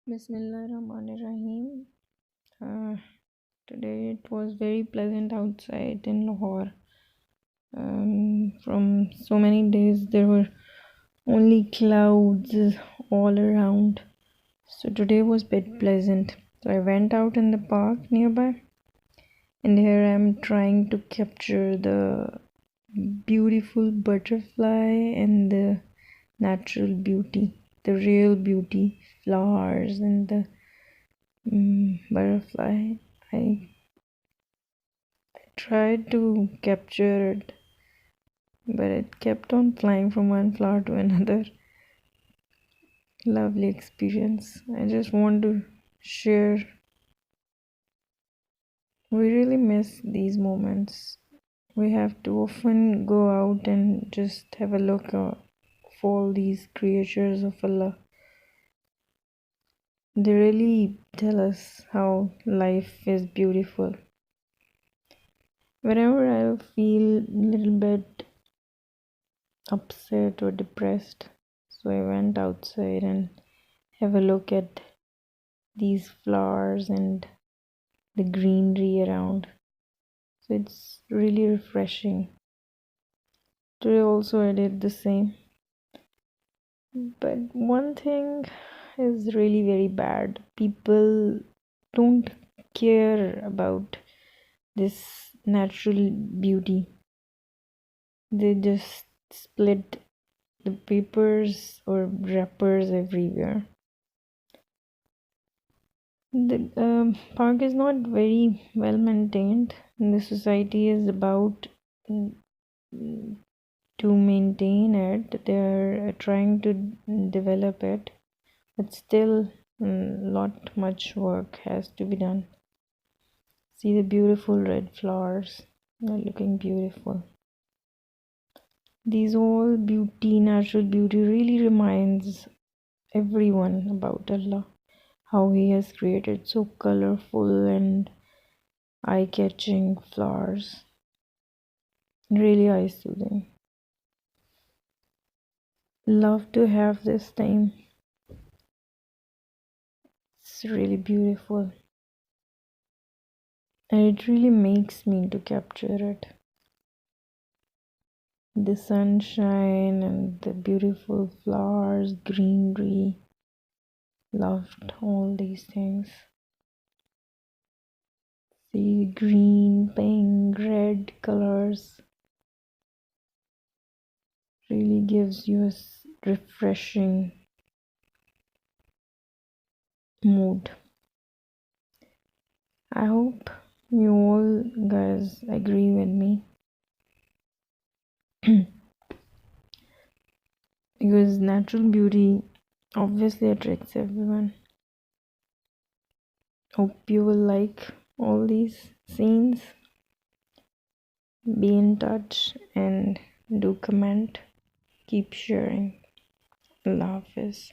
Bismillahirrahmanirrahim. Uh, Today it was very pleasant outside in Lahore. From so many days there were only clouds all around. So today was a bit pleasant. So I went out in the park nearby, and here I am trying to capture the beautiful butterfly and the natural beauty, the real beauty, flowers and the butterfly. I tried to capture it, but it kept on flying from one flower to another. Lovely experience. I just want to share. We really miss these moments. We have to often go out and just have a look for all these creatures of Allah. They really tell us how life is beautiful. Whenever I feel a little bit upset or depressed, so I went outside and have a look at these flowers and the greenery around. So it's really refreshing. Today also I did the same. But one thing is really very bad. People don't care about this natural beauty. They just split the papers or wrappers everywhere. The park is not very well maintained. The society is about mm, to maintain it. They're trying to develop it, but still, lot much work has to be done. See the beautiful red flowers. They're looking beautiful. These all beauty, natural beauty, really reminds everyone about Allah, how He has created so colorful and eye-catching flowers. Really eye-soothing. Love to have this time. It's really beautiful. And it really makes me to capture it. The sunshine and the beautiful flowers, greenery. Loved all these things. See green, pink, red colors. Really gives you a refreshing mood. I hope you all guys agree with me. Because natural beauty obviously attracts everyone. Hope you will like all these scenes. Be in touch and do comment. Keep sharing. Allah Hafiz.